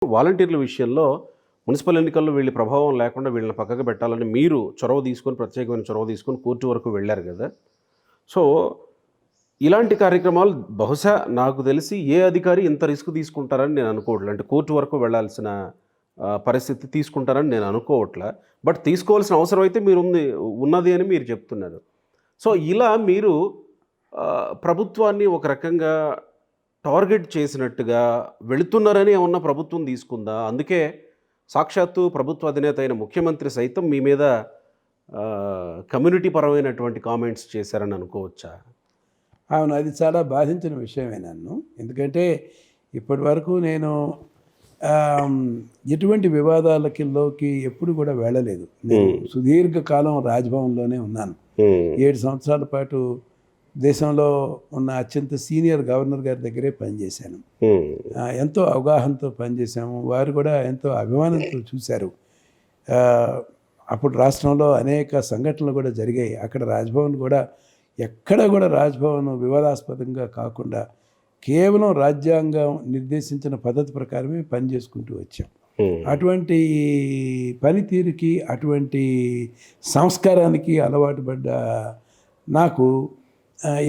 వాలంటీర్ల విషయంలో మున్సిపల్ ఎన్నికల్లో వీళ్ళ ప్రభావం లేకుండా వీళ్ళని పక్కకు పెట్టాలని మీరు ప్రత్యేకమైన చొరవ తీసుకొని కోర్టు వరకు వెళ్ళారు కదా. సో ఇలాంటి కార్యక్రమాలు బహుశా నాకు తెలిసి ఏ అధికారి ఇంత రిస్క్ తీసుకుంటారని నేను అనుకోవట్లే. అంటే కోర్టు వరకు వెళ్ళాల్సిన పరిస్థితి తీసుకుంటారని నేను అనుకోవట్లే. బట్ తీసుకోవాల్సిన అవసరం అయితే ఉన్నది అని మీరు చెప్తున్నారు. సో ఇలా మీరు ప్రభుత్వాన్ని ఒక రకంగా టార్గెట్ చేసినట్టుగా వెళుతున్నారని ఏమన్నా ప్రభుత్వం తీసుకుందా? అందుకే సాక్షాత్తు ప్రభుత్వ అధినేత అయిన ముఖ్యమంత్రి సైతం మీ మీద కమ్యూనిటీ పరమైనటువంటి కామెంట్స్ చేశారని అనుకోవచ్చా? అవును, అది చాలా బాధించిన విషయమే నన్ను. ఎందుకంటే ఇప్పటి వరకు నేను ఎటువంటి వివాదాలకి ఎప్పుడు కూడా వెళ్ళలేదు. నేను సుదీర్ఘకాలం రాజ్భవన్లోనే ఉన్నాను. 7 సంవత్సరాల పాటు దేశంలో ఉన్న అత్యంత సీనియర్ గవర్నర్ గారి దగ్గరే పనిచేశాను. ఎంతో అవగాహనతో పనిచేశాము. వారు కూడా ఎంతో అభిమానంతో చూశారు. అప్పుడు రాష్ట్రంలో అనేక సంఘటనలు కూడా జరిగాయి. అక్కడ రాజ్భవన్ కూడా ఎక్కడ కూడా రాజ్భవన్ వివాదాస్పదంగా కాకుండా కేవలం రాజ్యాంగం నిర్దేశించిన పద్ధతి ప్రకారమే పనిచేసుకుంటూ వచ్చాం. అటువంటి పనితీరుకి అటువంటి సంస్కారానికి అలవాటు పడ్డ నాకు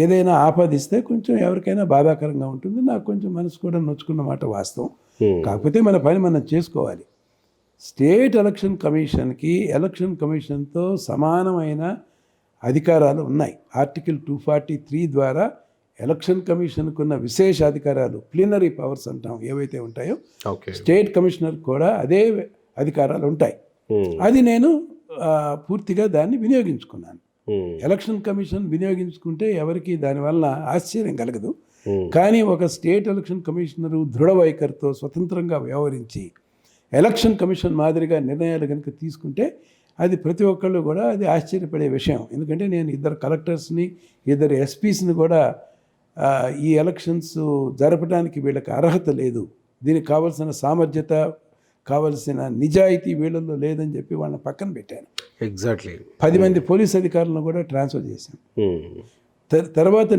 ఏదైనా ఆపాదిస్తే కొంచెం ఎవరికైనా బాధాకరంగా ఉంటుంది. నాకు కొంచెం మనసు కూడా నొచ్చుకున్న మాట వాస్తవం. కాకపోతే మన పని మనం చేసుకోవాలి. స్టేట్ ఎలక్షన్ కమిషన్కి ఎలక్షన్ కమిషన్తో సమానమైన అధికారాలు ఉన్నాయి. ఆర్టికల్ 243 ద్వారా ఎలక్షన్ కమిషన్కు ఉన్న విశేష అధికారాలు, ప్లీనరీ పవర్స్ అంటాం, ఏవైతే ఉంటాయో స్టేట్ కమిషనర్ కూడా అదే అధికారాలు ఉంటాయి. అది నేను పూర్తిగా దాన్ని వినియోగించుకున్నాను. ఎలక్షన్ కమిషన్ వినియోగించుకుంటే ఎవరికి దానివల్ల ఆశ్చర్యం కలగదు. కానీ ఒక స్టేట్ ఎలక్షన్ కమిషనరు దృఢ వైఖరితో స్వతంత్రంగా వ్యవహరించి ఎలక్షన్ కమిషన్ మాదిరిగా నిర్ణయాలు కనుక తీసుకుంటే అది ప్రతి ఒక్కళ్ళు కూడా అది ఆశ్చర్యపడే విషయం. ఎందుకంటే నేను 2 కలెక్టర్స్ని 2 ఎస్పీస్ని కూడా ఈ ఎలక్షన్స్ జరపడానికి వీళ్ళకి అర్హత లేదు, దీనికి కావాల్సిన సామర్థ్యత, కావలసిన నిజాయితీ వీళ్ళల్లో లేదని చెప్పి వాళ్ళని పక్కన పెట్టాను. ఎగ్జాక్ట్లీ 10 మంది పోలీస్ అధికారులను కూడా ట్రాన్స్ఫర్ చేశాం. తర్వాత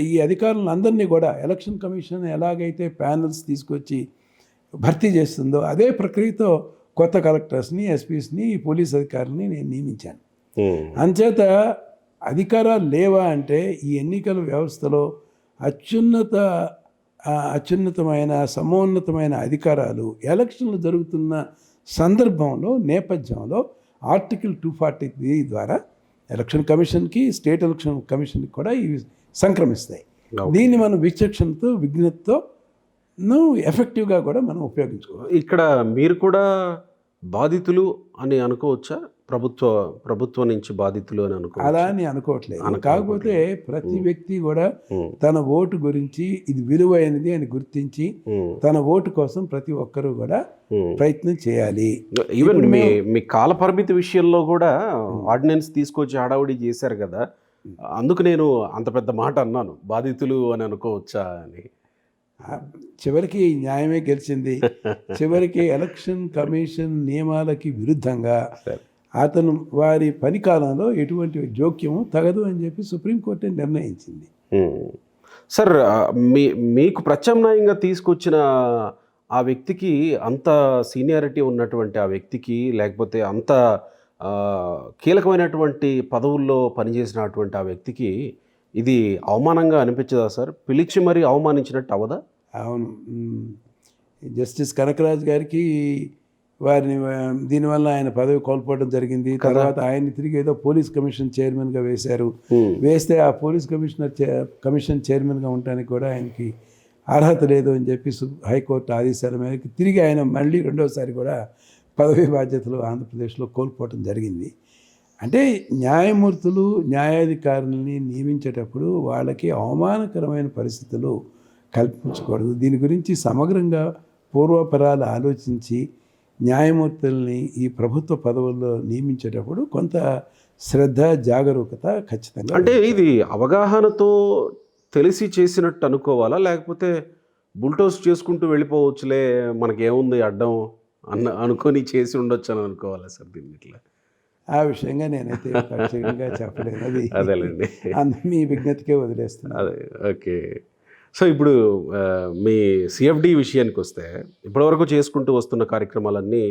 ఈ అధికారులను అందరినీ కూడా ఎలక్షన్ కమిషన్ ఎలాగైతే ప్యానల్స్ తీసుకొచ్చి భర్తీ చేస్తుందో అదే ప్రక్రియతో కొత్త కలెక్టర్స్ని, ఎస్పీస్ని, పోలీస్ అధికారులని నేను నియమించాను. అంచేత అధికారాలు లేవా అంటే ఈ ఎన్నికల వ్యవస్థలో అత్యున్నతమైన సమున్నతమైన అధికారాలు ఎలక్షన్లు జరుగుతున్న సందర్భంలో నేపథ్యంలో ఆర్టికల్ 243 ద్వారా ఎలక్షన్ కమిషన్కి, స్టేట్ ఎలక్షన్ కమిషన్కి కూడా ఇవి సంక్రమిస్తాయి. దీన్ని మనం విచక్షణతో, విజ్ఞతతో ఎఫెక్టివ్గా కూడా మనం ఉపయోగించుకోవాలి. ఇక్కడ మీరు కూడా బాధితులు అని అనుకోవచ్చా? ప్రభుత్వం నుంచి బాధితులు అని అలా అని అనుకోవట్లేదు. కాకపోతే ప్రతి వ్యక్తి కూడా తన ఓటు గురించి ఇది విలువైనది అని గుర్తించి తన ఓటు కోసం ప్రతి ఒక్కరూ కూడా ప్రయత్నం చేయాలి. ఈవెన్ మీ కాల పరిమితి విషయంలో కూడా ఆర్డినెన్స్ తీసుకొచ్చి హడావుడి చేశారు కదా, అందుకు నేను అంత పెద్ద మాట అన్నాను, బాధితులు అని అనుకోవచ్చా అని. చివరికి న్యాయమే గెలిచింది. చివరికి ఎలక్షన్ కమిషన్ నియమాలకి విరుద్ధంగా అతను వారి పని కాలంలో ఎటువంటి జోక్యము తగదు అని చెప్పి సుప్రీంకోర్టే నిర్ణయించింది. సార్, మీకు ప్రత్యామ్నాయంగా తీసుకొచ్చిన ఆ వ్యక్తికి, అంత సీనియారిటీ ఉన్నటువంటి ఆ వ్యక్తికి, లేకపోతే అంత కీలకమైనటువంటి పదవుల్లో పనిచేసినటువంటి ఆ వ్యక్తికి ఇది అవమానంగా అనిపించదా సార్? పిలిచి మరీ అవమానించినట్టు అవదా? అవును, జస్టిస్ కనకరాజ్ గారికి వారిని దీనివల్ల ఆయన పదవి కోల్పోవడం జరిగింది. తర్వాత ఆయన్ని తిరిగి ఏదో పోలీస్ కమిషన్ చైర్మన్గా వేశారు. వేస్తే ఆ పోలీస్ కమిషన్ చైర్మన్గా ఉండడానికి కూడా ఆయనకి అర్హత లేదు అని చెప్పి హైకోర్టు ఆదేశాల మేరకు తిరిగి ఆయన మళ్ళీ రెండోసారి కూడా పదవి బాధ్యతలు ఆంధ్రప్రదేశ్లో కోల్పోవడం జరిగింది. అంటే న్యాయమూర్తులు, న్యాయాధికారులని నియమించేటప్పుడు వాళ్ళకి అవమానకరమైన పరిస్థితులు కల్పించకూడదు. దీని గురించి సమగ్రంగా పూర్వపరాలు ఆలోచించి న్యాయమూర్తుల్ని ఈ ప్రభుత్వ పదవుల్లో నియమించేటప్పుడు కొంత శ్రద్ధ, జాగరూకత ఖచ్చితంగా. అంటే ఇది అవగాహనతో తెలిసి చేసినట్టు అనుకోవాలా, లేకపోతే బుల్టోస్ చేసుకుంటూ వెళ్ళిపోవచ్చులే, మనకేముంది అడ్డం అనుకొని చేసి ఉండొచ్చు అని అనుకోవాలా సార్? దీన్ని ఇట్లా ఆ విషయంగా నేనైతే ఖచ్చితంగా చెప్పలేను. అది అదేలేండి, మీ విజ్ఞతకే వదిలేస్తున్నాను. అదే, ఓకే. సో ఇప్పుడు మీ సిఎఫ్డి విషయానికి వస్తే ఇప్పటివరకు చేసుకుంటూ వస్తున్న కార్యక్రమాలన్నీ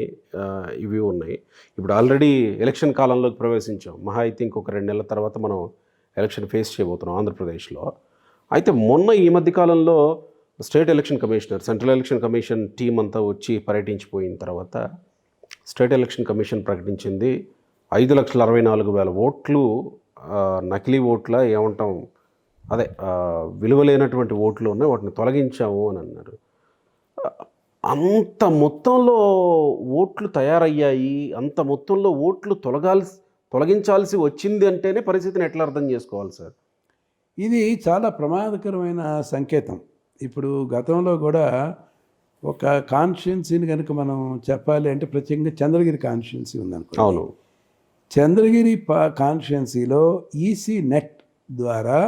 ఇవి ఉన్నాయి. ఇప్పుడు ఆల్రెడీ ఎలక్షన్ కాలంలోకి ప్రవేశించాం. మహా అయితే ఇంకొక 2 నెలల తర్వాత మనం ఎలక్షన్ ఫేస్ చేయబోతున్నాం ఆంధ్రప్రదేశ్లో. అయితే మొన్న ఈ మధ్య కాలంలో state election commissioner, central election commission team అంతా వచ్చి పర్యటించిపోయిన తర్వాత స్టేట్ ఎలక్షన్ కమిషన్ ప్రకటించింది 5,64,000 ఓట్లు నకిలీ ఓట్ల ఏమంటాం, అదే విలువలేనటువంటి ఓట్లు ఉన్నాయి, వాటిని తొలగించాము అని అన్నారు. అంత మొత్తంలో ఓట్లు తయారయ్యాయి, అంత మొత్తంలో ఓట్లు తొలగించాల్సి వచ్చింది అంటేనే పరిస్థితిని ఎట్లా అర్థం చేసుకోవాలి సార్? ఇది చాలా ప్రమాదకరమైన సంకేతం. ఇప్పుడు గతంలో కూడా ఒక కాన్స్టిట్యున్సీని కనుక మనం చెప్పాలి అంటే ప్రత్యేకంగా చంద్రగిరి కాన్స్టిట్యున్సీ ఉందనుకో. అవును. చంద్రగిరి కాన్స్టిట్యున్సీలో ఈసీ నెట్ ద్వారా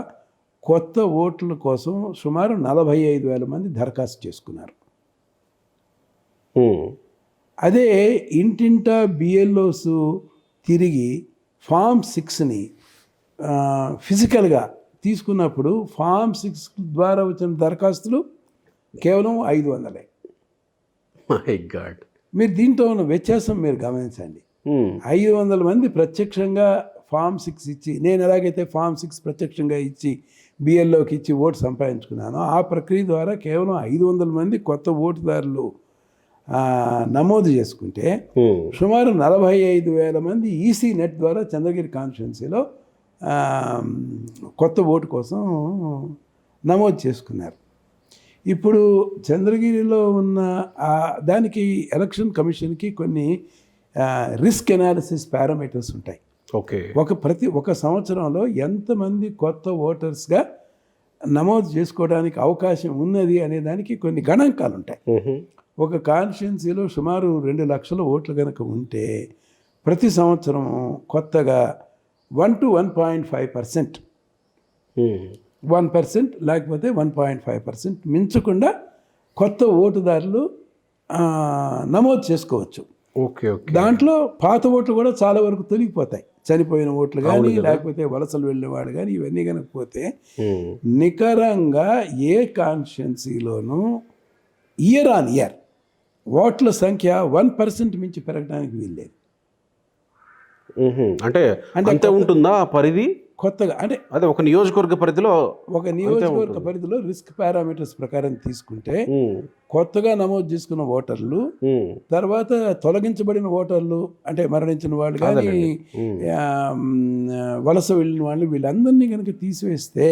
కొత్త ఓట్ల కోసం సుమారు 45,000 మంది దరఖాస్తు చేసుకున్నారు. అదే ఇంటింటా బిఎల్ఓస్ తిరిగి ఫామ్ 6ని ఫిజికల్గా తీసుకున్నప్పుడు ఫామ్ 6 ద్వారా వచ్చిన దరఖాస్తులు కేవలం 500. My God. మీరు దీంట్లో ఉన్న వ్యత్యాసం మీరు గమనించండి. 500 మంది ప్రత్యక్షంగా ఫామ్ 6 ఇచ్చి, నేను ఎలాగైతే ఫామ్ 6 ప్రత్యక్షంగా ఇచ్చి బిఎల్ఓకి ఇచ్చి ఓటు సంపాదించుకున్నానో ఆ ప్రక్రియ ద్వారా కేవలం 500 మంది కొత్త ఓటుదారులు నమోదు చేసుకుంటే సుమారు 45,000 మంది ఈసీ నెట్ ద్వారా చంద్రగిరి కాన్స్టిట్యున్సీలో కొత్త ఓటు కోసం నమోదు చేసుకున్నారు. ఇప్పుడు చంద్రగిరిలో ఉన్న దానికి ఎలక్షన్ కమిషన్కి కొన్ని రిస్క్ ఎనాలిసిస్ పారామీటర్స్ ఉంటాయి. ఓకే. ఒక సంవత్సరంలో ఎంతమంది కొత్త ఓటర్స్గా నమోదు చేసుకోవడానికి అవకాశం ఉన్నది అనే దానికి కొన్ని గణాంకాలు ఉంటాయి. ఒక కాన్స్టిట్యున్సీలో సుమారు 2 లక్షల ఓట్లు కనుక ఉంటే ప్రతి సంవత్సరం కొత్తగా 1 to 1.5%, 1% లేకపోతే 1.5% మించకుండా కొత్త ఓటుదారులు నమోదు చేసుకోవచ్చు. ఓకే. ఓకే. దాంట్లో పాత ఓట్లు కూడా చాలా వరకు తొలగిపోతాయి. చనిపోయిన ఓట్లు కానీ లేకపోతే వలసలు వెళ్ళేవాడు కానీ ఇవన్నీ కనుక పోతే నికరంగా ఏ కాన్స్టిట్యున్సీలోనూ ఇయర్ ఆన్ ఇయర్ ఓట్ల సంఖ్య 1% మించి పెరగడానికి వీల్లేదు. అంటే అంతే ఉంటుందా ఆ పరిధి? కొత్తగా అంటే అదే ఒక నియోజకవర్గ పరిధిలో రిస్క్ పారామీటర్స్ ప్రకారం తీసుకుంటే కొత్తగా నమోదు చేసుకున్న ఓటర్లు, తర్వాత తొలగించబడిన ఓటర్లు అంటే మరణించిన వాళ్ళు కానీ వలస వెళ్ళిన వాళ్ళు, వీళ్ళందరినీ కనుక తీసివేస్తే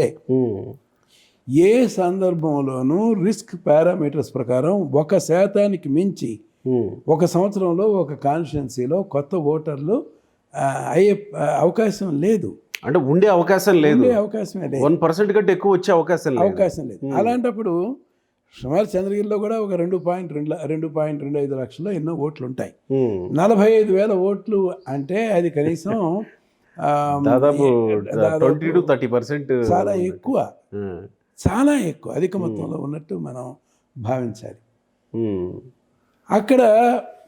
ఏ సందర్భంలోనూ రిస్క్ పారామీటర్స్ ప్రకారం 1% మించి ఒక సంవత్సరంలో ఒక కాన్స్టిట్యున్సీలో కొత్త ఓటర్లు అయ్యే అవకాశం లేదు. అంటే ఉండే అవకాశం లేదు. 1% కంటే ఎక్కువ వచ్చే అవకాశం లేదు. అలాంటప్పుడు సుమారు చంద్రగిరిలో కూడా ఒక 2.25 లక్షల్లో ఎన్నో ఓట్లు ఉంటాయి. 45,000 ఓట్లు అంటే అది కనీసం దాదాపు 20 to 30% చాలా ఎక్కువ అధిక మొత్తంలో ఉన్నట్టు మనం భావించాలి. అక్కడ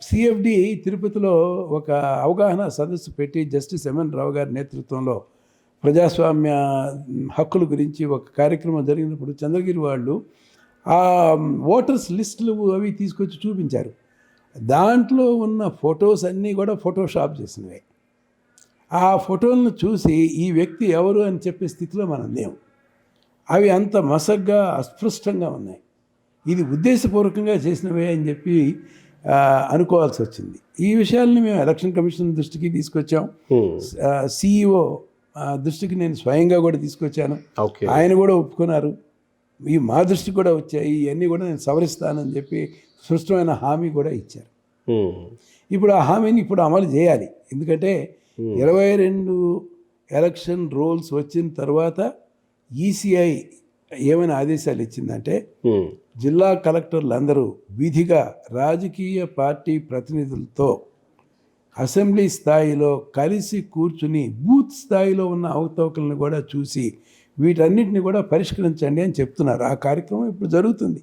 సిఎఫ్డి తిరుపతిలో ఒక అవగాహన సదస్సు పెట్టి జస్టిస్ ఎంఎన్ రావు గారి నేతృత్వంలో ప్రజాస్వామ్య హక్కుల గురించి ఒక కార్యక్రమం జరిగినప్పుడు చంద్రగిరి వాళ్ళు ఆ ఓటర్స్ లిస్టులు అవి తీసుకొచ్చి చూపించారు. దాంట్లో ఉన్న ఫొటోస్ అన్నీ కూడా ఫోటోషాప్ చేసినవే. ఆ ఫోటోలను చూసి ఈ వ్యక్తి ఎవరు అని చెప్పే స్థితిలో మనం లేము. అవి అంత మసగ్గా అస్పృష్టంగా ఉన్నాయి. ఇది ఉద్దేశపూర్వకంగా చేసినవే అని చెప్పి అనుకోవాల్సి వచ్చింది. ఈ విషయాల్ని మేము ఎలక్షన్ కమిషన్ దృష్టికి తీసుకొచ్చాం. సిఇఓ దృష్టికి నేను స్వయంగా కూడా తీసుకొచ్చాను. ఆయన కూడా ఒప్పుకున్నారు. మా దృష్టికి కూడా వచ్చాయి. ఇవన్నీ కూడా నేను సవరిస్తానని చెప్పి స్పష్టమైన హామీ కూడా ఇచ్చారు. ఇప్పుడు ఆ హామీని ఇప్పుడు అమలు చేయాలి. ఎందుకంటే 22 ఎలక్షన్ రూల్స్ వచ్చిన తర్వాత ఈసీఐ ఏమైనా ఆదేశాలు ఇచ్చిందంటే జిల్లా కలెక్టర్లు అందరూ విధిగా రాజకీయ పార్టీ ప్రతినిధులతో అసెంబ్లీ స్థాయిలో కలిసి కూర్చుని బూత్ స్థాయిలో ఉన్న అవకతవకలను కూడా చూసి వీటన్నిటిని కూడా పరిష్కరించండి అని చెప్తున్నారు. ఆ కార్యక్రమం ఇప్పుడు జరుగుతుంది.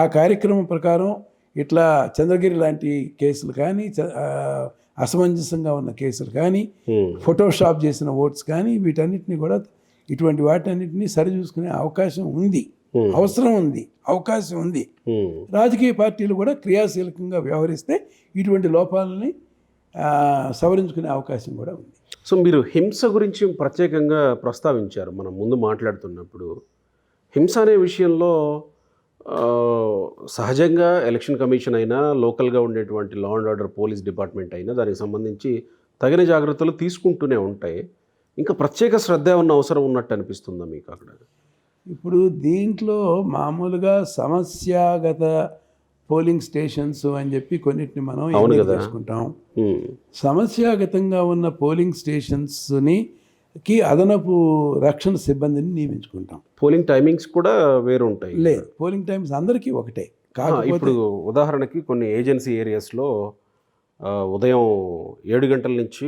ఆ కార్యక్రమం ప్రకారం ఇట్లా చంద్రగిరి లాంటి కేసులు కానీ, అసమంజసంగా ఉన్న కేసులు కానీ, ఫోటోషాప్ చేసిన ఓట్స్ కానీ, వీటన్నిటిని కూడా ఇటువంటి వాటన్నిటిని సరిచూసుకునే అవకాశం ఉంది. అవసరం ఉంది, అవకాశం ఉంది. రాజకీయ పార్టీలు కూడా క్రియాశీలకంగా వ్యవహరిస్తే ఇటువంటి లోపాలని సవరించుకునే అవకాశం కూడా ఉంది. సో మీరు హింస గురించి ప్రత్యేకంగా ప్రస్తావించారు మనం ముందు మాట్లాడుతున్నప్పుడు. హింస అనే విషయంలో సహజంగా ఎలక్షన్ కమిషన్ అయినా, లోకల్గా ఉండేటువంటి law and order police department అయినా దానికి సంబంధించి తగిన జాగ్రత్తలు తీసుకుంటూనే ఉంటాయి. ఇంకా ప్రత్యేక శ్రద్ధ ఉన్న అవసరం ఉన్నట్టు అనిపిస్తుందా మీకు అక్కడ? ఇప్పుడు దీంట్లో మామూలుగా సమస్యాగత పోలింగ్ స్టేషన్స్ అని చెప్పి కొన్నిటిని మనం ఎన్నిక చేసుకుంటాం. సమస్యాగతంగా ఉన్న పోలింగ్ స్టేషన్స్ని అదనపు రక్షణ సిబ్బందిని నియమించుకుంటాం. పోలింగ్ టైమింగ్స్ కూడా వేరు ఉంటాయి? లేదు, పోలింగ్ టైమ్స్ అందరికీ ఒకటే. ఇప్పుడు ఉదాహరణకి కొన్ని ఏజెన్సీ ఏరియాస్లో ఉదయం 7 గంటల నుంచి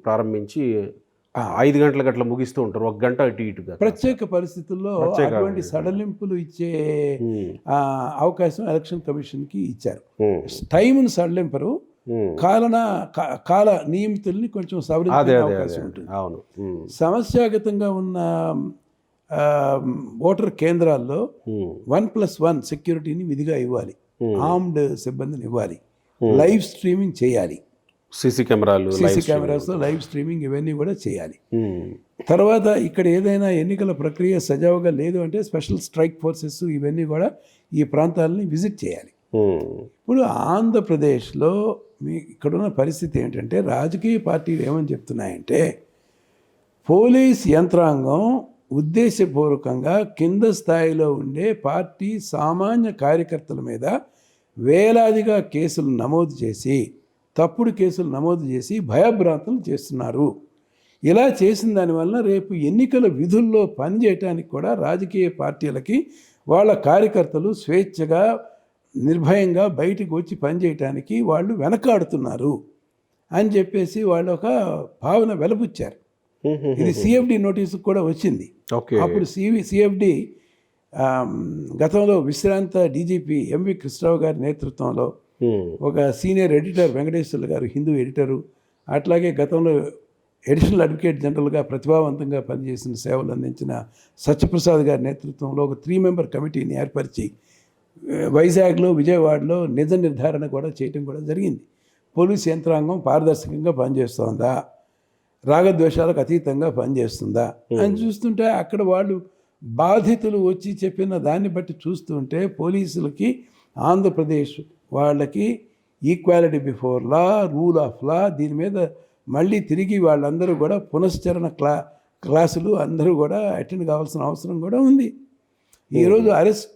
ప్రారంభించి 5 గంటల గట్ల ముగిస్తూ ఉంటారు, 1 గంట అటు ఇటుగా. ప్రత్యేక పరిస్థితుల్లో అటువంటి సడలింపులు ఇచ్చే అవకాశం ఎలక్షన్ కమిషన్కి ఇచ్చారు. టైంను సడలింపరు, కాల నియమితుల్ని కొంచెం సవరించే అవకాశం ఉంటుంది. సమస్యాగతంగా ఉన్న ఓటర్ కేంద్రాల్లో 1+1 సెక్యూరిటీని విధిగా ఇవ్వాలి, ఆర్మ్డ్ సిబ్బందిని ఇవ్వాలి, లైవ్ స్ట్రీమింగ్ చేయాలి, సీసీ కెమెరాస్తో లైవ్ స్ట్రీమింగ్ ఇవన్నీ కూడా చేయాలి. తర్వాత ఇక్కడ ఏదైనా ఎన్నికల ప్రక్రియ సజావుగా లేదు అంటే స్పెషల్ స్ట్రైక్ ఫోర్సెస్ ఇవన్నీ కూడా ఈ ప్రాంతాలని విజిట్ చేయాలి. ఇప్పుడు ఆంధ్రప్రదేశ్లో ఇక్కడున్న పరిస్థితి ఏంటంటే, రాజకీయ పార్టీలు ఏమని చెప్తున్నాయంటే, పోలీస్ యంత్రాంగం ఉద్దేశపూర్వకంగా కింద స్థాయిలో ఉండే పార్టీ సామాన్య కార్యకర్తల మీద వేలాదిగా కేసులు నమోదు చేసి, తప్పుడు కేసులు నమోదు చేసి భయభ్రాంతులు చేస్తున్నారు. ఇలా చేసిన దానివల్ల రేపు ఎన్నికల విధుల్లో పనిచేయటానికి కూడా రాజకీయ పార్టీలకి వాళ్ళ కార్యకర్తలు స్వేచ్ఛగా నిర్భయంగా బయటకు వచ్చి పనిచేయటానికి వాళ్ళు వెనకాడుతున్నారు అని చెప్పేసి వాళ్ళు ఒక భావన వెలబుచ్చారు. ఇది సిఎఫ్డి నోటీసు కూడా వచ్చింది. అప్పుడు సిఎఫ్డి గతంలో విశ్రాంత డీజీపీ ఎంవి కృష్ణరావు గారి నేతృత్వంలో ఒక సీనియర్ ఎడిటర్ వెంకటేశ్వర్లు గారు, హిందూ ఎడిటరు, అట్లాగే గతంలో అడిషనల్ అడ్వకేట్ జనరల్గా ప్రతిభావంతంగా పనిచేసిన సేవలు అందించిన సత్యప్రసాద్ గారి నేతృత్వంలో ఒక 3 మెంబర్ కమిటీని ఏర్పరిచి వైజాగ్లో, విజయవాడలో నిజ నిర్ధారణ కూడా చేయటం కూడా జరిగింది. పోలీస్ యంత్రాంగం పారదర్శకంగా పనిచేస్తుందా, రాగద్వేషాలకు అతీతంగా పనిచేస్తుందా అని చూస్తుంటే, అక్కడ వాళ్ళు బాధితులు వచ్చి చెప్పిన దాన్ని బట్టి చూస్తుంటే పోలీసులకి, ఆంధ్రప్రదేశ్ వాళ్ళకి equality before law, rule of law, దీని మీద మళ్ళీ తిరిగి వాళ్ళందరూ కూడా పునశ్చరణ క్లాసులు అందరూ కూడా అటెండ్ కావాల్సిన అవసరం కూడా ఉంది. ఈరోజు అరెస్ట్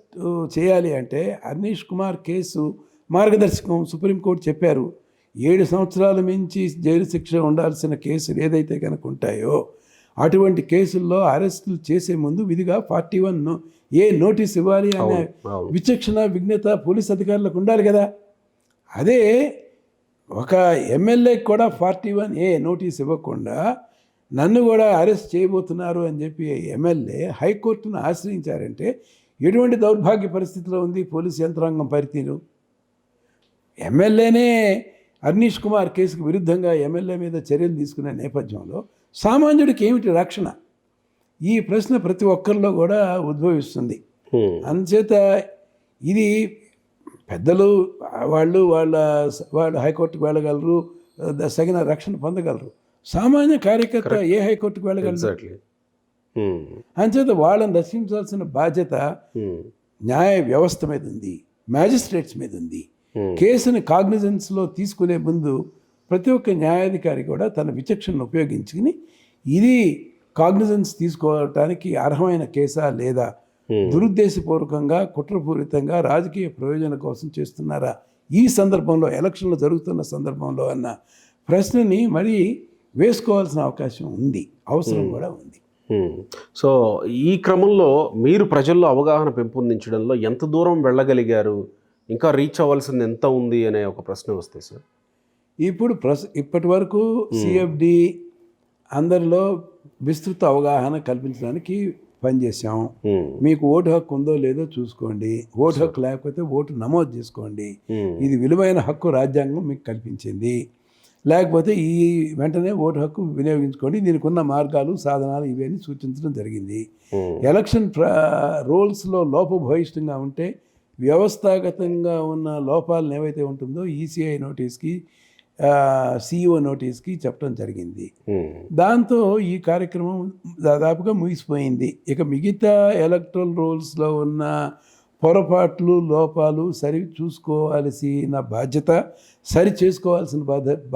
చేయాలి అంటే హర్నీష్ కుమార్ కేసు మార్గదర్శకం సుప్రీంకోర్టు చెప్పారు. 7 సంవత్సరాల మించి జైలు శిక్ష ఉండాల్సిన కేసులు ఏదైతే కనుక ఉంటాయో అటువంటి కేసుల్లో అరెస్టులు చేసే ముందు విధిగా 41A నోటీస్ ఇవ్వాలి అనే విచక్షణ, విజ్ఞత పోలీస్ అధికారులకు ఉండాలి కదా. అదే ఒక ఎమ్మెల్యేకి కూడా 41A నోటీస్ ఇవ్వకుండా నన్ను కూడా అరెస్ట్ చేయబోతున్నారు అని చెప్పి ఎమ్మెల్యే హైకోర్టును ఆశ్రయించారంటే ఎటువంటి దౌర్భాగ్య పరిస్థితిలో ఉంది పోలీస్ యంత్రాంగం పనితీరు. ఎమ్మెల్యేనే హర్నీష్ కుమార్ కేసుకు విరుద్ధంగా ఎమ్మెల్యే మీద చర్యలు తీసుకునే నేపథ్యంలో సామాన్యుడికి ఏమిటి రక్షణ? ఈ ప్రశ్న ప్రతి ఒక్కరిలో కూడా ఉద్భవిస్తుంది. అందుచేత ఇది పెద్దలు వాళ్ళు హైకోర్టుకు వెళ్ళగలరు, తగిన రక్షణ పొందగలరు. సామాన్య కార్యకర్త ఏ హైకోర్టుకు వెళ్ళగలరు? అంచేత వాళ్ళని రక్షించాల్సిన బాధ్యత న్యాయ వ్యవస్థ మీద ఉంది, మ్యాజిస్ట్రేట్స్ మీద ఉంది. కేసుని కాగ్నిజెన్స్లో తీసుకునే ముందు ప్రతి ఒక్క న్యాయాధికారి కూడా తన విచక్షణను ఉపయోగించుకుని ఇది కాగ్నిజెన్స్ తీసుకోవటానికి అర్హమైన కేసా లేదా, దురుద్దేశపూర్వకంగా కుట్రపూరితంగా రాజకీయ ప్రయోజనం కోసం చేస్తున్నారా ఈ సందర్భంలో, ఎలక్షన్లు జరుగుతున్న సందర్భంలో అన్న ప్రశ్నని మరీ వేసుకోవాల్సిన అవకాశం ఉంది, అవసరం కూడా ఉంది. సో ఈ క్రమంలో మీరు ప్రజల్లో అవగాహన పెంపొందించడంలో ఎంత దూరం వెళ్ళగలిగారు, ఇంకా రీచ్ అవ్వాల్సింది ఎంత ఉంది అనే ఒక ప్రశ్న వస్తే సార్? ఇప్పుడు ఇప్పటి వరకు సిఎఫ్డి అందరిలో విస్తృత అవగాహన కల్పించడానికి పనిచేసాం. మీకు ఓటు హక్కు ఉందో లేదో చూసుకోండి, ఓటు హక్కు లేకపోతే ఓటు నమోదు చేసుకోండి, ఇది విలువైన హక్కు రాజ్యాంగం మీకు కల్పించింది. లేకపోతే ఈ వెంటనే ఓటు హక్కు వినియోగించుకోండి, దీనికి ఉన్న మార్గాలు సాధనాలు ఇవన్నీ సూచించడం జరిగింది. ఎలక్షన్ రూల్స్లో లోపభూయిష్టంగా ఉంటే వ్యవస్థాగతంగా ఉన్న లోపాలను ఏవైతే ఉంటుందో ఈసీఐ నోటీస్కి సిఇఓ నోటీస్కి చెప్పడం జరిగింది. దాంతో ఈ కార్యక్రమం దాదాపుగా ముగిసిపోయింది. ఇక మిగతా ఎలక్ట్రల్ రూల్స్లో ఉన్న పొరపాట్లు లోపాలు సరి చూసుకోవాల్సిన బాధ్యత, సరి చేసుకోవాల్సిన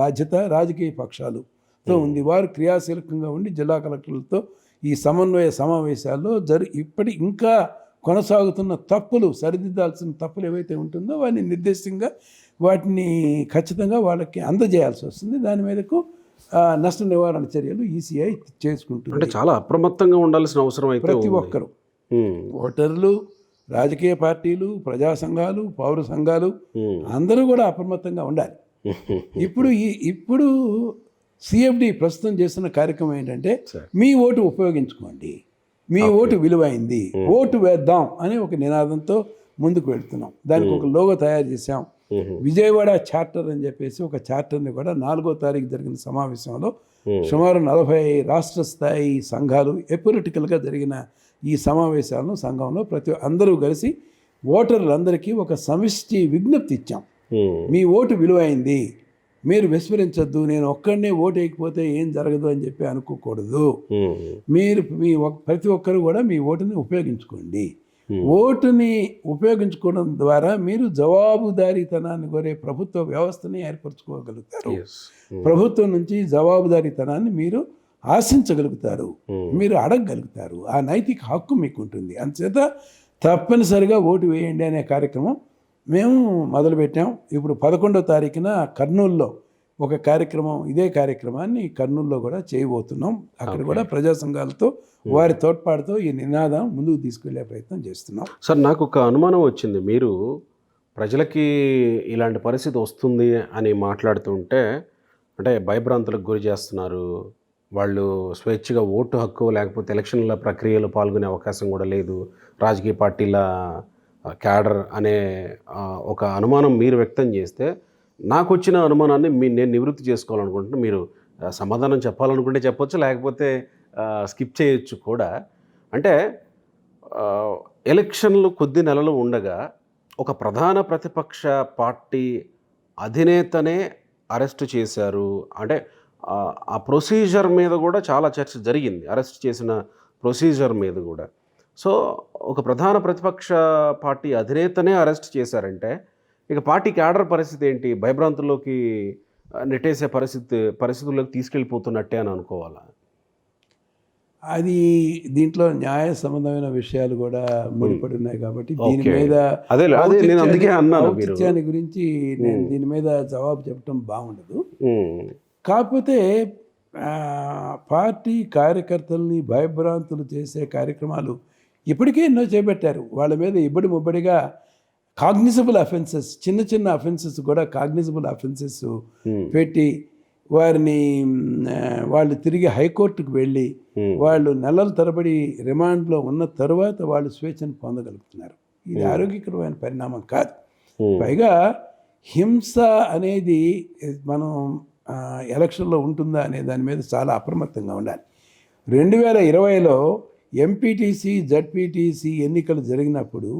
బాధ్యత రాజకీయ పక్షాలతో ఉంది. వారు క్రియాశీలకంగా ఉండి జిల్లా కలెక్టర్లతో ఈ సమన్వయ సమావేశాల్లో ఇంకా కొనసాగుతున్న తప్పులు, సరిదిద్దాల్సిన తప్పులు ఏవైతే ఉంటుందో వాటిని నిర్దేశంగా వాటిని ఖచ్చితంగా వాళ్ళకి అందజేయాల్సి వస్తుంది. దాని మీదకు నష్ట నివారణ చర్యలు ఈసీఐ చేసుకుంటుంది. అంటే చాలా అప్రమత్తంగా ఉండాల్సిన అవసరం అయితే ప్రతి ఒక్కరు, ఓటర్లు, రాజకీయ పార్టీలు, ప్రజా సంఘాలు, పౌర సంఘాలు అందరూ కూడా అప్రమత్తంగా ఉండాలి. ఇప్పుడు సిఎఫ్డి ప్రస్తుతం చేస్తున్న కార్యక్రమం ఏంటంటే మీ ఓటు ఉపయోగించుకోండి, మీ ఓటు విలువైంది, ఓటు వేద్దాం అనే ఒక నినాదంతో ముందుకు వెళ్తున్నాం. దానికి ఒక లోగో తయారు చేసాం. విజయవాడ చార్టర్ అని చెప్పేసి ఒక చార్టర్ని కూడా 4వ తారీఖు జరిగిన సమావేశంలో సుమారు 40 రాష్ట్ర స్థాయి సంఘాలు ఎపొలిటికల్గా జరిగిన ఈ సమావేశాలను సంఘంలో అందరూ కలిసి ఓటర్లందరికీ ఒక సమిష్టి విజ్ఞప్తి ఇచ్చాం. మీ ఓటు విలువైంది, మీరు విస్మరించద్దు, నేను ఒక్కడనే ఓటు వేయకపోతే ఏం జరగదు అని చెప్పి అనుకోకూడదు. మీరు ప్రతి ఒక్కరు కూడా మీ ఓటుని ఉపయోగించుకోండి. ఓటుని ఉపయోగించుకోవడం ద్వారా మీరు జవాబుదారీతనాన్ని కోరే ప్రభుత్వ వ్యవస్థని ఏర్పరచుకోగలుగుతారు. ప్రభుత్వం నుంచి జవాబుదారీతనాన్ని మీరు ఆశించగలుగుతారు, మీరు అడగగలుగుతారు. ఆ నైతిక హక్కు మీకు ఉంటుంది. అందుచేత తప్పనిసరిగా ఓటు వేయండి అనే కార్యక్రమం మేము మొదలుపెట్టాం. ఇప్పుడు 11వ తారీఖున కర్నూలులో ఒక కార్యక్రమం, ఇదే కార్యక్రమాన్ని కర్నూలులో కూడా చేయబోతున్నాం. అక్కడ కూడా ప్రజా సంఘాలతో వారి తోడ్పాటుతో ఈ నినాదం ముందుకు తీసుకెళ్లే ప్రయత్నం చేస్తున్నాం. సార్, నాకు ఒక అనుమానం వచ్చింది. మీరు ప్రజలకి ఇలాంటి పరిస్థితి వస్తుంది అని మాట్లాడుతుంటే, అంటే భయభ్రాంతులకు గురి చేస్తున్నారు, వాళ్ళు స్వేచ్ఛగా ఓటు హక్కు లేకపోతే ఎలక్షన్ల ప్రక్రియలో పాల్గొనే అవకాశం కూడా లేదు, రాజకీయ పార్టీల క్యాడర్ అనే ఒక అనుమానం మీరు వ్యక్తం చేస్తే, నాకు వచ్చిన అనుమానాన్ని నేను నివృత్తి చేసుకోవాలనుకుంటున్నాను. మీరు సమాధానం చెప్పాలనుకుంటే చెప్పొచ్చు, లేకపోతే స్కిప్ చేయొచ్చు కూడా. అంటే ఎలక్షన్లు కొద్ది నెలలు ఉండగా ఒక ప్రధాన ప్రతిపక్ష పార్టీ అధినేతనే అరెస్ట్ చేశారు. అంటే ఆ ప్రొసీజర్ మీద కూడా చాలా చర్చ జరిగింది, అరెస్ట్ చేసిన ప్రొసీజర్ మీద కూడా. సో ఒక ప్రధాన ప్రతిపక్ష పార్టీ అధినేతనే అరెస్ట్ చేశారంటే ఇక పార్టీ క్యాడర్ పరిస్థితి ఏంటి? భయభ్రాంతుల్లోకి నెట్టేసే పరిస్థితుల్లోకి తీసుకెళ్ళిపోతున్నట్టే అని అనుకోవాలా? అది దీంట్లో న్యాయ సంబంధమైన విషయాలు కూడా ముడిపడి ఉన్నాయి కాబట్టి దీని మీద ఔచిత్యాన్ని గురించి నేను దీని మీద జవాబు చెప్పడం బాగుండదు. కాకపోతే పార్టీ కార్యకర్తల్ని భయభ్రాంతులు చేసే కార్యక్రమాలు ఇప్పటికే ఎన్నో చేపట్టారు. వాళ్ళ మీద ఇబ్బడి ముబ్బడిగా కాగ్నిజబుల్ అఫెన్సెస్, చిన్న చిన్న అఫెన్సెస్ కూడా కాగ్నిజబుల్ అఫెన్సెస్ పెట్టి వాళ్ళు తిరిగి హైకోర్టుకు వెళ్ళి వాళ్ళు నెలల తరబడి రిమాండ్లో ఉన్న తరువాత వాళ్ళు స్వేచ్ఛను పొందగలుగుతున్నారు. ఇది ఆరోగ్యకరమైన పరిణామం కాదు. పైగా హింస అనేది మనం ఎలక్షన్లో ఉంటుందా అనే దాని మీద చాలా అప్రమత్తంగా ఉండాలి. 2020లో ఎంపీటీసీ జడ్పీటీసీ ఎన్నికలు జరిగినప్పుడు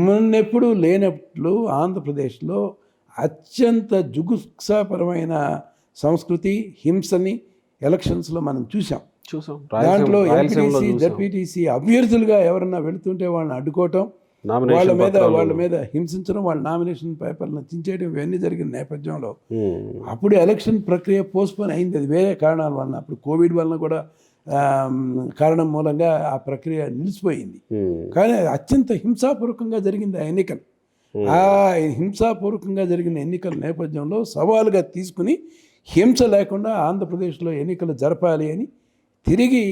మొన్నెప్పుడు లేనట్లు ఆంధ్రప్రదేశ్లో అత్యంత జుగుప్సాపరమైన సంస్కృతి, హింసని ఎలక్షన్స్లో మనం చూసాం. దాంట్లో ఎంపీటీసీ జడ్పీటీసీ అభ్యర్థులుగా ఎవరన్నా వెళుతుంటే వాళ్ళని అడ్డుకోవటం, వాళ్ళ మీద హింసించడం, వాళ్ళ నామినేషన్ పేపర్లను చించేయడం, ఇవన్నీ జరిగిన నేపథ్యంలో అప్పుడు ఎలక్షన్ ప్రక్రియ పోస్ట్పోన్ అయింది. అది వేరే కారణాల వలన, అప్పుడు కోవిడ్ వలన కూడా కారణం మూలంగా ఆ ప్రక్రియ నిలిచిపోయింది. కానీ అత్యంత హింసాపూర్వకంగా జరిగింది ఆ ఎన్నికలు. ఆ హింసాపూర్వకంగా జరిగిన ఎన్నికల నేపథ్యంలో సవాలుగా తీసుకుని హింస లేకుండా ఆంధ్రప్రదేశ్లో ఎన్నికలు జరపాలి అని తిరిగి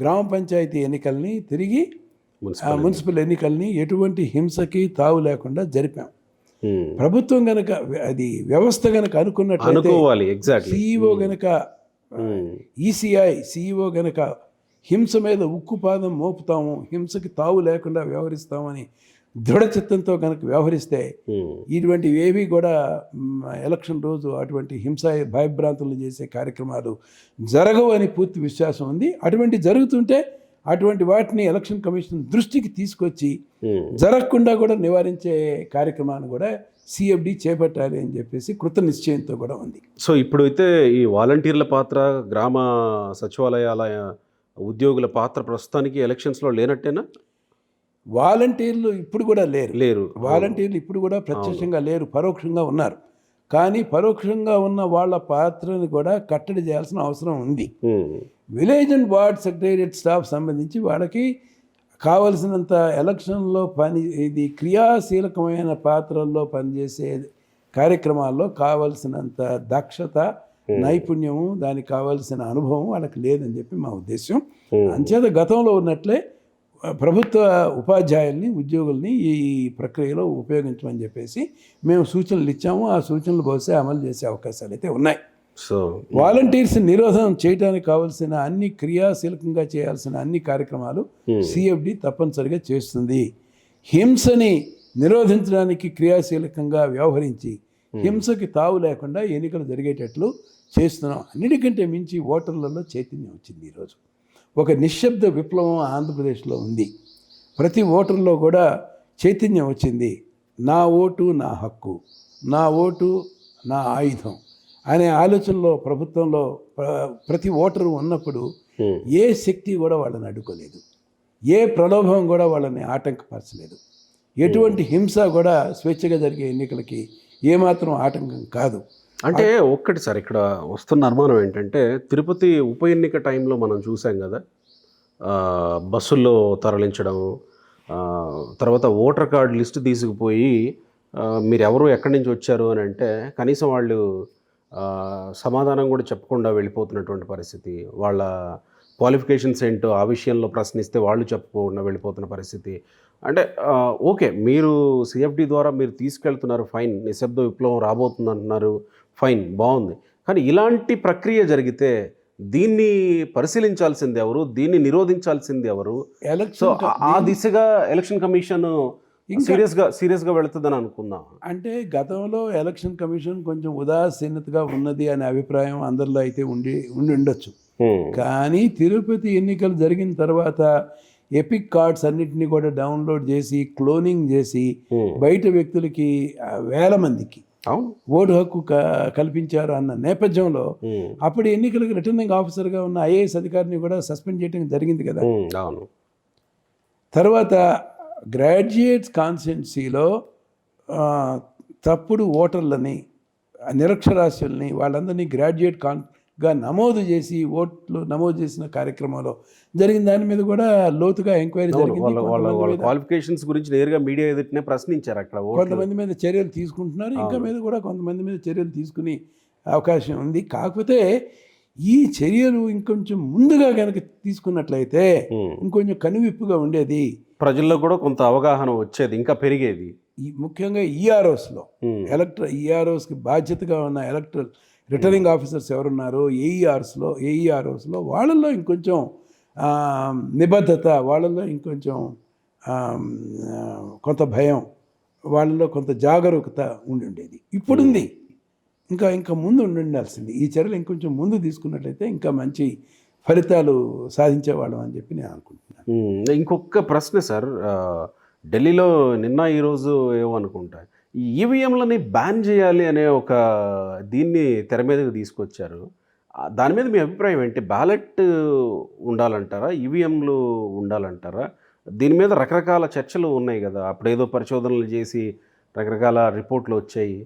గ్రామ పంచాయతీ ఎన్నికల్ని, తిరిగి మున్సిపల్ ఎన్నికల్ని ఎటువంటి హింసకి తావు లేకుండా జరిపాం. ప్రభుత్వం గనక, అది వ్యవస్థ గనక అనుకున్నట్లయితే, సిఇఓ గనక, ఈసీఐ సిఇఓ గనక హింస మీద ఉక్కుపాదం మోపుతాము, హింసకి తావు లేకుండా వ్యవహరిస్తామని దృఢ చిత్తంతో కనుక వ్యవహరిస్తే ఉమ్, ఇటువంటివి ఏవి కూడా ఎలక్షన్ రోజు అటువంటి హింస భయభ్రాంతులు చేసే కార్యక్రమాలు జరగవు అని పూర్తి విశ్వాసం ఉంది. అటువంటి జరుగుతుంటే అటువంటి వాటిని ఎలక్షన్ కమిషన్ దృష్టికి తీసుకొచ్చి ఉమ్. జరగకుండా కూడా నివారించే కార్యక్రమాన్ని కూడా సిఎఫ్డి చేపట్టాలి అని చెప్పేసి కృత నిశ్చయంతో కూడా ఉంది. సో ఇప్పుడైతే ఈ వాలంటీర్ల పాత్ర, గ్రామ సచివాలయాల ఉద్యోగుల పాత్ర ప్రస్తుతానికి ఎలక్షన్స్లో లేనట్టేనా? వాలంటీర్లు ఇప్పుడు కూడా లేరు. వాలంటీర్లు ఇప్పుడు కూడా ప్రత్యక్షంగా లేరు, పరోక్షంగా ఉన్నారు. కానీ పరోక్షంగా ఉన్న వాళ్ళ పాత్రను కూడా కట్టడి చేయాల్సిన అవసరం ఉంది. Um, village and ward secretariat staff సంబంధించి వాళ్ళకి కావలసినంత ఎలక్షన్లో ఇది క్రియాశీలకమైన పాత్రల్లో పనిచేసే కార్యక్రమాల్లో కావలసినంత దక్షత, నైపుణ్యము, దానికి కావలసిన అనుభవం వాళ్ళకి లేదని చెప్పి మా ఉద్దేశం. అంచేత గతంలో ఉన్నట్లే ప్రభుత్వ ఉపాధ్యాయుల్ని, ఉద్యోగుల్ని ఈ ప్రక్రియలో ఉపయోగించమని చెప్పేసి మేము సూచనలు ఇచ్చాము. ఆ సూచనలు బహుశా అమలు చేసే అవకాశాలు అయితే ఉన్నాయి. సో వాలంటీర్స్ నిరోధం చేయడానికి కావాల్సిన అన్ని క్రియాశీలకంగా చేయాల్సిన అన్ని కార్యక్రమాలు సిఎఫ్డి తప్పనిసరిగా చేస్తుంది. హింసని నిరోధించడానికి క్రియాశీలకంగా వ్యవహరించి హింసకి తావు లేకుండా ఎన్నికలు జరిగేటట్లు చేస్తున్నాం. అన్నిటికంటే మించి ఓటర్లలో చైతన్యం వచ్చింది. ఈరోజు ఒక నిశ్శబ్ద విప్లవం ఆంధ్రప్రదేశ్లో ఉంది. ప్రతి ఓటర్లో కూడా చైతన్యం వచ్చింది. నా ఓటు నా హక్కు, నా ఓటు నా ఆయుధం అనే ఆలోచనలో ప్రభుత్వంలో ప్రతి ఓటరు ఉన్నప్పుడు ఏ శక్తి కూడా వాళ్ళని అడ్డుకోలేదు, ఏ ప్రలోభం కూడా వాళ్ళని ఆటంకపరచలేదు. ఎటువంటి హింస కూడా స్వేచ్ఛగా జరిగే ఎన్నికలకి ఏమాత్రం ఆటంకం కాదు. అంటే ఒక్కటి సార్, ఇక్కడ వస్తున్న అనుమానం ఏంటంటే, తిరుపతి ఉప ఎన్నిక టైంలో మనం చూసాం కదా, బస్సుల్లో తరలించడం, తర్వాత ఓటర్ కార్డు లిస్టు తీసుకుపోయి మీరు ఎవరు ఎక్కడి నుంచి వచ్చారు అని అంటే కనీసం వాళ్ళు సమాధానం కూడా చెప్పకుండా వెళ్ళిపోతున్నటువంటి పరిస్థితి, వాళ్ళ క్వాలిఫికేషన్స్ ఏంటో ఆ విషయంలో ప్రశ్నిస్తే వాళ్ళు చెప్పకుండా వెళ్ళిపోతున్న పరిస్థితి. అంటే ఓకే, మీరు సిఎఫ్డి ద్వారా మీరు తీసుకెళ్తున్నారు, ఫైన్, నిశ్శబ్ద విప్లవం రాబోతుంది అంటున్నారు, ఫైన్, బాగుంది. కానీ ఇలాంటి ప్రక్రియ జరిగితే దీన్ని పరిశీలించాల్సింది ఎవరు, దీన్ని నిరోధించాల్సింది ఎవరు? సో ఆ దిశగా ఎలక్షన్ కమిషన్ సీరియస్గా వెళుతుందని అనుకుందాం. అంటే గతంలో ఎలక్షన్ కమిషన్ కొంచెం ఉదాసీనతగా ఉన్నది అనే అభిప్రాయం అందరిలో అయితే ఉండి ఉండొచ్చు. కానీ తిరుపతి ఎన్నికలు జరిగిన తర్వాత ఎపిక్ కార్డ్స్ అన్నిటినీ కూడా డౌన్లోడ్ చేసి క్లోనింగ్ చేసి బయట వ్యక్తులకి వేల మందికి ఓటు హక్కు కల్పించారు అన్న నేపథ్యంలో అప్పుడు ఎన్నికలకు రిటర్నింగ్ ఆఫీసర్గా ఉన్న ఐఏఎస్ అధికారిని కూడా సస్పెండ్ చేయడం జరిగింది కదా. తర్వాత గ్రాడ్యుయేట్స్ కాన్స్టిట్యున్సీలో తప్పుడు ఓటర్లని, నిరక్షరాస్యుల్ని వాళ్ళందరినీ గ్రాడ్యుయేట్గా నమోదు చేసి ఓట్లు నమోదు చేసిన కార్యక్రమంలో జరిగిన దాని మీద కూడా లోతుగా ఎంక్వైరీ జరిగింది. క్వాలిఫికేషన్స్ గురించి నేరుగా మీడియా ఎదుటినే ప్రశ్నించారు. అక్కడ కొంతమంది మీద చర్యలు తీసుకుంటున్నారు, ఇంకా మీద కూడా కొంతమంది మీద చర్యలు తీసుకునే అవకాశం ఉంది. కాకపోతే ఈ చర్యలు ఇంకొంచెం ముందుగా కనుక తీసుకున్నట్లయితే ఇంకొంచెం కనువిప్పుగా ఉండేది, ప్రజల్లో కూడా కొంత అవగాహన వచ్చేది, ఇంకా పెరిగేది. ముఖ్యంగా ఈఆర్ఓస్లో ఈఆర్ఓస్కి బాధ్యతగా ఉన్న ఎలక్ట్రల్ రిటర్నింగ్ ఆఫీసర్స్ ఎవరున్నారో ఏఈఆర్ఓస్లో వాళ్ళల్లో ఇంకొంచెం నిబద్ధత, వాళ్ళల్లో ఇంకొంచెం కొంత భయం, వాళ్ళలో కొంత జాగరూకత ఉండేది. ఇప్పుడుంది, ఇంకా ముందు ఉండాల్సింది. ఈ చర్యలు ఇంకొంచెం ముందు తీసుకున్నట్లయితే ఇంకా మంచి ఫలితాలు సాధించేవాళ్ళం అని చెప్పి నేను అనుకుంటున్నాను. ఇంకొక ప్రశ్న సార్, ఢిల్లీలో నిన్న ఈరోజు ఏమనుకుంటా ఈ ఈవీఎంలని బ్యాన్ చేయాలి అనే ఒక దీన్ని తెర మీదకి తీసుకొచ్చారు. దాని మీద మీ అభిప్రాయం ఏంటి? బ్యాలెట్ ఉండాలంటారా, ఈవీఎంలు ఉండాలంటారా? దీని మీద రకరకాల చర్చలు ఉన్నాయి కదా, అప్పుడేదో పరిశోధనలు చేసి రకరకాల రిపోర్ట్లు వచ్చాయి.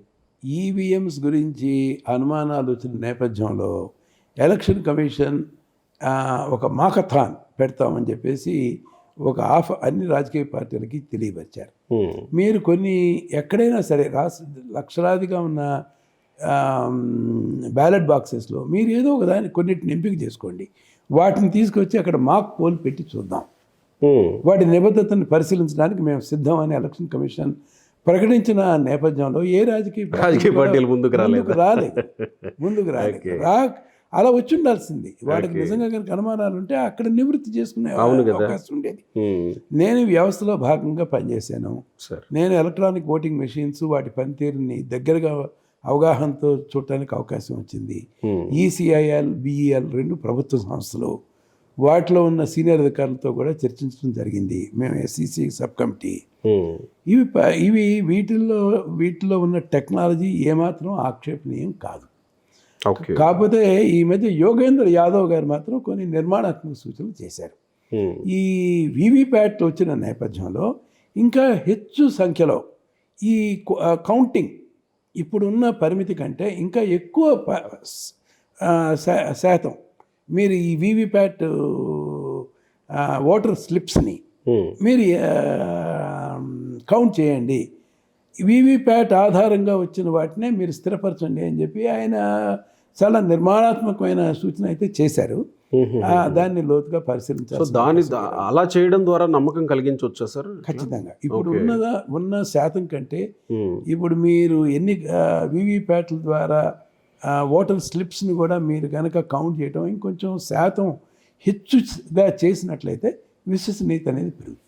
ఈవీఎంస్ గురించి అనుమానాలు వచ్చిన నేపథ్యంలో ఎలక్షన్ కమిషన్ ఒక మాకథాన్ పెడతామని చెప్పేసి ఒక అన్ని రాజకీయ పార్టీలకి తెలియపరిచారు. మీరు కొన్ని ఎక్కడైనా సరే లక్షలాదిగా ఉన్న బ్యాలెట్ బాక్సెస్లో మీరు ఏదో ఒక దాన్ని కొన్నిటిని ఎంపిక చేసుకోండి, వాటిని తీసుకొచ్చి అక్కడ మాక్ పోల్ పెట్టి చూద్దాం, వాటి నిబద్ధతను పరిశీలించడానికి మేము సిద్ధం అని ఎలక్షన్ కమిషన్ ప్రకటించిన నేపథ్యంలో ఏ రాజకీయ పార్టీలు ముందుకు రాలేదు. అలా వచ్చి ఉండాల్సింది. వాడికి నిజంగా కనుక అనుమానాలు ఉంటే అక్కడ నివృత్తి చేసుకునే అవకాశం ఉండేది. నేను వ్యవస్థలో భాగంగా పనిచేశాను. నేను ఎలక్ట్రానిక్ ఓటింగ్ మెషిన్స్ వాటి పనితీరుని దగ్గరగా అవగాహనతో చూడటానికి అవకాశం వచ్చింది. ఈసీఐఎల్, బిఈఎల్ 2 ప్రభుత్వ సంస్థలు, వాటిలో ఉన్న సీనియర్ అధికారులతో కూడా చర్చించడం జరిగింది. మేము ఎస్ఈసి సబ్ కమిటీ. ఇవి వీటిల్లో ఉన్న టెక్నాలజీ ఏమాత్రం ఆక్షేపణీయం కాదు. కాకపోతే ఈ మధ్య యోగేంద్ర యాదవ్ గారు మాత్రం కొన్ని నిర్మాణాత్మక సూచనలు చేశారు. ఈ వీవీప్యాట్ వచ్చిన నేపథ్యంలో ఇంకా హెచ్చు సంఖ్యలో ఈ కౌంటింగ్ ఇప్పుడున్న పరిమితి కంటే ఇంకా ఎక్కువ శాతం మీరు ఈ వీవీప్యాట్ ఓటర్ స్లిప్స్ని మీరు కౌంట్ చేయండి, వీవీప్యాట్ ఆధారంగా వచ్చిన వాటినే మీరు స్థిరపరచండి అని చెప్పి ఆయన చాలా నిర్మాణాత్మకమైన సూచన అయితే చేశారు. దాన్ని లోతుగా పరిశీలించాలి. అలా చేయడం ద్వారా నమ్మకం కలిగించవచ్చా సార్? ఖచ్చితంగా. ఇప్పుడు ఉన్న శాతం కంటే ఇప్పుడు మీరు ఎన్ని వీవీప్యాట్ల ద్వారా ఓటర్ స్లిప్స్ని కూడా మీరు కనుక కౌంట్ చేయడం ఇంకొంచెం శాతం హెచ్చుగా చేసినట్లయితే విశ్వసనీయత అనేది పెరుగుతుంది.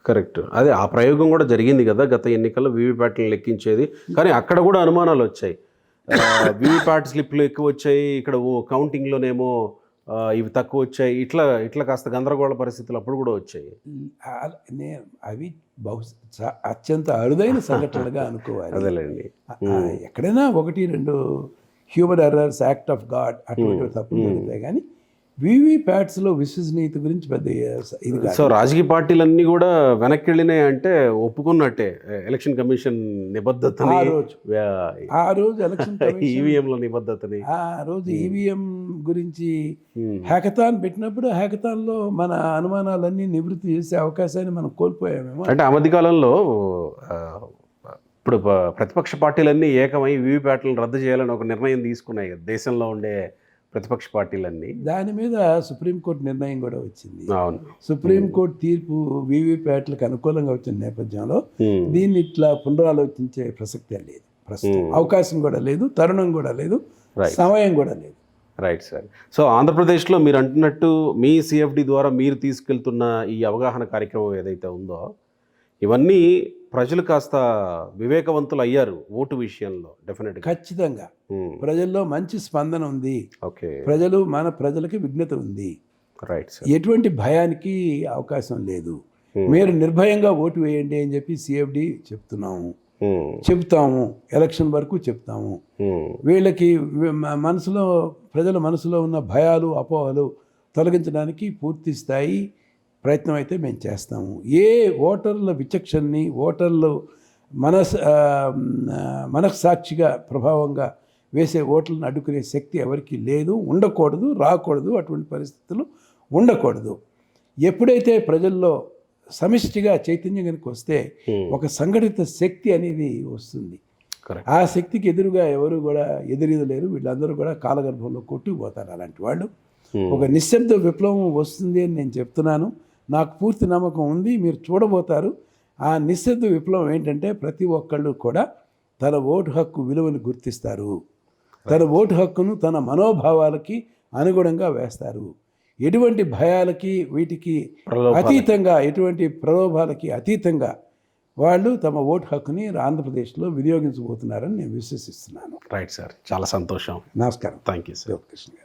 కరెక్ట్. అదే ఆ ప్రయోగం కూడా జరిగింది కదా గత ఎన్నికల్లో, వీవీప్యాట్లను లెక్కించేది. కానీ అక్కడ కూడా అనుమానాలు వచ్చాయి. వీవీప్యాట్ స్లిప్లు ఎక్కువ వచ్చాయి, ఇక్కడ కౌంటింగ్లోనేమో ఇవి తక్కువ వచ్చాయి, ఇట్లా కాస్త గందరగోళ పరిస్థితులు అప్పుడు కూడా వచ్చాయి. అవి అత్యంత అరుదైన సంఘటనలుగా అనుకోవాలి. అదేలేండి. ఎక్కడైనా 1-2 human errors, act of God అటువంటి తప్పులు జరుగుతాయి. కానీ వీవీప్యాట్స్లో విశ్వసనీయత గురించి పెద్ద ఇది కాదు. సో రాజకీయ పార్టీలన్నీ కూడా వెనక్కి వెళ్ళినాయి అంటే ఒప్పుకున్నట్టే ఎలక్షన్ కమిషన్ నిబద్ధతని, ఆ రోజు ఎలక్షన్ ఈవీఎంల నిబద్ధతని, ఆ రోజు ఈవీఎం గురించి హ్యాకథాన్ పెట్టినప్పుడు హ్యాకథాన్లో మన అనుమానాలన్నీ నివృత్తి చేసే అవకాశాన్ని మనం కోల్పోయామేమో. అంటే ఆ మధ్య కాలంలో ఇప్పుడు ప్రతిపక్ష పార్టీలన్నీ ఏకమై వీవీప్యాట్లను రద్దు చేయాలని ఒక నిర్ణయం తీసుకున్నాయి కదా దేశంలో ఉండే ప్రతిపక్ష పార్టీలన్నీ. దాని మీద సుప్రీంకోర్టు నిర్ణయం కూడా వచ్చింది. అవును. సుప్రీంకోర్టు తీర్పు వీవీప్యాట్లకు అనుకూలంగా వచ్చిన నేపథ్యంలో దీన్ని ఇట్లా పునరాలోచించే ప్రసక్తే లేదు, ప్రస్తుతం అవకాశం కూడా లేదు, తరుణం కూడా లేదు, సమయం కూడా లేదు. Right sir. సో ఆంధ్రప్రదేశ్లో మీరు అంటున్నట్టు మీ సిఎఫ్డి ద్వారా మీరు తీసుకెళ్తున్న ఈ అవగాహన కార్యక్రమం ఏదైతే ఉందో, ఇవన్నీ ప్రజలు కాస్త వివేకవంతులు అయ్యారు ఓటు విషయంలో. డెఫినెట్గా ఖచ్చితంగా ప్రజల్లో మంచి స్పందన ఉంది. ఓకే. ప్రజలకి విఘ్నత ఉంది. Right sir. ఎటువంటి భయానికి అవకాశం లేదు. మీరు నిర్భయంగా ఓటు వేయండి అని చెప్పి సిఎఫ్డి చెప్తాము, ఎలక్షన్ వరకు చెప్తాము. వీళ్ళకి ప్రజల మనసులో ఉన్న భయాలు, అపోహలు తొలగించడానికి పూర్తి స్థాయి ప్రయత్నం అయితే మేము చేస్తాము. ఏ ఓటర్ల విచక్షణని, ఓటర్లు మనస్సాక్షిగా ప్రభావంగా వేసే ఓట్లను అడ్డుకునే శక్తి ఎవరికి లేదు, ఉండకూడదు, రాకూడదు, అటువంటి పరిస్థితులు ఉండకూడదు. ఎప్పుడైతే ప్రజల్లో సమిష్టిగా చైతన్యం కనుక వస్తే ఒక సంఘటిత శక్తి అనేది వస్తుంది. ఆ శక్తికి ఎదురుగా ఎవరు కూడా ఎదురీదలేరు. వీళ్ళందరూ కూడా కాలగర్భంలో కొట్టుకుపోతారు. అలాంటి వాళ్ళు ఒక నిశ్శబ్ద విప్లవం వస్తుంది అని నేను చెప్తున్నాను. నాకు పూర్తి నమ్మకం ఉంది. మీరు చూడబోతారు. ఆ నిశ్శబ్ద విప్లవం ఏంటంటే ప్రతి ఒక్కళ్ళు కూడా తన ఓటు హక్కు విలువను గుర్తిస్తారు, తన ఓటు హక్కును తన మనోభావాలకి అనుగుణంగా వేస్తారు. ఎటువంటి భయాలకి, వీటికి అతీతంగా, ఎటువంటి ప్రలోభాలకి అతీతంగా వాళ్ళు తమ ఓటు హక్కుని ఆంధ్రప్రదేశ్లో వినియోగించబోతున్నారని నేను విశ్వసిస్తున్నాను. Right sir. చాలా సంతోషం. నమస్కారం. Thank you sir. కృష్ణ గారు.